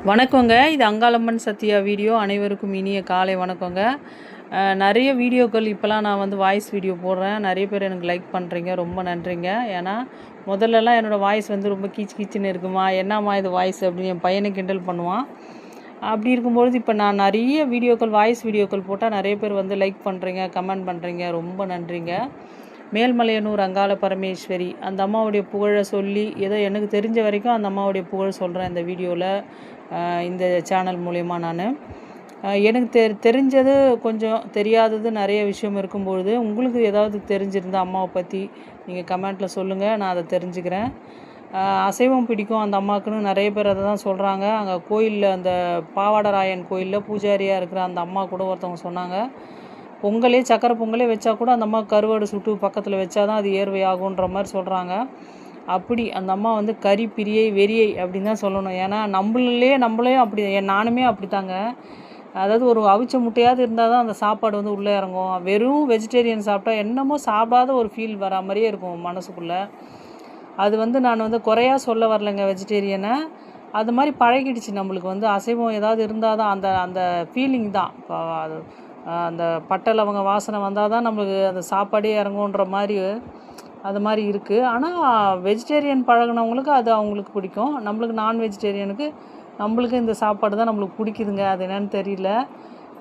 வணக்கங்க. இது அங்காளம்மன் சத்யா வீடியோ. அனைவருக்கும் இனிய காலை வணக்கங்க. நிறைய வீடியோக்கள் இப்போலாம் நான் வந்து வாய்ஸ் வீடியோ போடுறேன். நிறைய பேர் எனக்கு லைக் பண்ணுறீங்க. ரொம்ப நன்றிங்க. ஏன்னா முதல்லலாம் என்னோடய வாய்ஸ் வந்து ரொம்ப கீச்சுன்னு இருக்குமா, என்னம்மா இது வாய்ஸ் அப்படின்னு என் பையனை கிண்டல் பண்ணுவான். அப்படி இருக்கும்பொழுது இப்போ நான் நிறைய வீடியோக்கள் வாய்ஸ் வீடியோக்கள் போட்டால் நிறைய பேர் வந்து லைக் பண்ணுறீங்க, கமெண்ட் பண்ணுறீங்க. ரொம்ப நன்றிங்க. மேல்மலையனூர் அங்காள பரமேஸ்வரி அந்த அம்மாவுடைய புகழை சொல்லி ஏதோ எனக்கு தெரிஞ்ச வரைக்கும் அந்த அம்மாவுடைய புகழ் சொல்கிறேன் இந்த வீடியோவில், இந்த சேனல் மூலயமா. நான் எனக்கு தெரிஞ்சது கொஞ்சம், தெரியாதது நிறைய விஷயம் இருக்கும்பொழுது உங்களுக்கு ஏதாவது தெரிஞ்சிருந்தால் அம்மாவை பற்றி நீங்கள் கமெண்ட்டில் சொல்லுங்கள், நான் அதை தெரிஞ்சுக்கிறேன். அசைவம் பிடிக்கும் அந்த அம்மாவுக்குன்னு நிறைய பேர் அதை தான் சொல்கிறாங்க. அங்கே கோயிலில் அந்த பாவாடராயன் கோயிலில் பூஜாரியாக இருக்கிற அந்த அம்மா கூட ஒருத்தவங்க சொன்னாங்க, பொங்கலே சக்கரை பொங்கலே வச்சா கூட அந்த அம்மா கருவாடு சுட்டு பக்கத்தில் வச்சா தான் அது ஏர்வை ஆகுன்ற மாதிரி சொல்கிறாங்க. அப்படி அந்த அம்மா வந்து கறி பிரியை வெறியை அப்படின்னு தான் சொல்லணும். ஏன்னா நம்மளையும் அப்படி, நானுமே அப்படித்தாங்க. அதாவது ஒரு அவிச்ச முட்டையாவது இருந்தால் தான் அந்த சாப்பாடு வந்து உள்ளே இறங்கும். வெறும் வெஜிடேரியன் சாப்பிட்டா என்னமோ சாப்பிடாத ஒரு ஃபீல் வரா மாதிரியே இருக்கும் மனசுக்குள்ளே. அது வந்து நான் வந்து குறையாக சொல்ல வரலைங்க வெஜிடேரியனை. அது மாதிரி பழகிடுச்சு நம்மளுக்கு. வந்து அசைவம் ஏதாவது இருந்தால் தான் அந்த அந்த ஃபீலிங் தான். இப்போ அந்த பட்டை லவங்க வாசனை வந்தால் தான் நம்மளுக்கு அந்த சாப்பாடே இறங்குன்ற மாதிரி அது மாதிரி இருக்குது. ஆனால் வெஜிடேரியன் பழகினவங்களுக்கு அது அவங்களுக்கு பிடிக்கும். நம்மளுக்கு நான் வெஜிடேரியனுக்கு நம்மளுக்கு இந்த சாப்பாடு தான் நம்மளுக்கு பிடிக்குதுங்க. அது என்னென்னு தெரியல.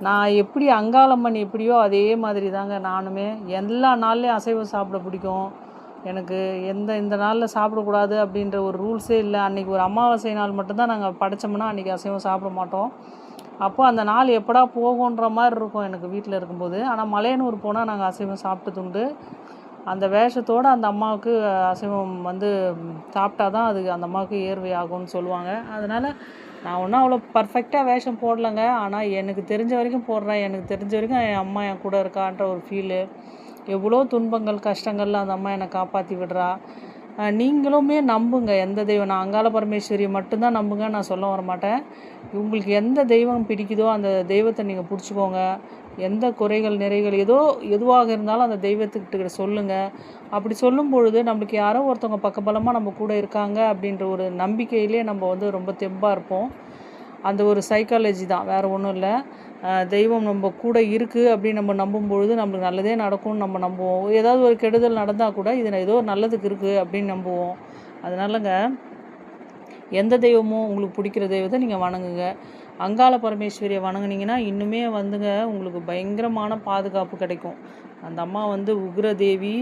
நான் எப்படி அங்காளம்மன் எப்படியோ அதே மாதிரி தாங்க நானுமே. எல்லா நாள்லேயும் அசைவம் சாப்பிட பிடிக்கும் எனக்கு. இந்த நாளில் சாப்பிடக்கூடாது அப்படின்ற ஒரு ரூல்ஸே இல்லை. அன்றைக்கி ஒரு அமாவாசை நாள் மட்டும்தான் நாங்கள் படைச்சோம்னா அன்றைக்கி அசைவம் சாப்பிட மாட்டோம். அப்போ அந்த நாள் எப்படா போகுன்ற மாதிரி இருக்கும் எனக்கு வீட்டில் இருக்கும்போது. ஆனால் மலையனூர் போனால் நாங்கள் அசைவம் சாப்பிட்டதுண்டு. அந்த வேஷத்தோடு அந்த அம்மாவுக்கு அசைவம் வந்து சாப்பிட்டா தான் அது அந்த அம்மாவுக்கு ஏர்வை ஆகும்னு சொல்லுவாங்க. அதனால் நான் ஒன்றும் அவ்வளோ பர்ஃபெக்டாக வேஷம் போடலைங்க. ஆனால் எனக்கு தெரிஞ்ச வரைக்கும் போடுறேன். எனக்கு தெரிஞ்ச வரைக்கும் என் அம்மா என் கூட இருக்கான்ற ஒரு ஃபீலு. எவ்வளோ துன்பங்கள் கஷ்டங்கள்ல அந்த அம்மா என்னை காப்பாற்றி விடுறா. நீங்களுமே நம்புங்க எந்த தெய்வம். நான் அங்காள பரமேஸ்வரியை மட்டும்தான் நம்புங்க, நான் சொல்ல வரமாட்டேன். உங்களுக்கு எந்த தெய்வம் பிடிக்குதோ அந்த தெய்வத்தை நீங்கள் பிடிச்சிக்கோங்க. எந்த குறைகள் நிறைகள் எதுவாக இருந்தாலும் அந்த தெய்வத்துக்கிட்ட சொல்லுங்கள். அப்படி சொல்லும் பொழுது நம்மளுக்கு யாரோ ஒருத்தவங்க பக்கபலமாக நம்ம கூட இருக்காங்க அப்படின்ற ஒரு நம்பிக்கையிலே நம்ம வந்து ரொம்ப தெம்பாக இருப்போம். அந்த ஒரு சைக்காலஜி தான், வேறு ஒன்றும் இல்லை. தெய்வம் நம்ம கூட இருக்குது அப்படின்னு நம்ம நம்பும்பொழுது நம்மளுக்கு நல்லதே நடக்கும்னு நம்ம நம்புவோம். ஏதாவது ஒரு கெடுதல் நடந்தால் கூட இது ஏதோ நல்லதுக்கு இருக்குது அப்படின்னு நம்புவோம். அதனாலங்க எந்த தெய்வமும் உங்களுக்கு பிடிக்கிற தெய்வத்தை நீங்கள் வணங்குங்க. அங்காள பரமேஸ்வரியை வணங்குனீங்கன்னா இன்னுமே வந்துங்க உங்களுக்கு பயங்கரமான பாதுகாப்பு கிடைக்கும். அந்த அம்மா வந்து உக்ர தேவி,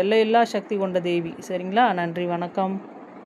எல்லையில்லா சக்தி கொண்ட தேவி. சரிங்களா? நன்றி, வணக்கம்.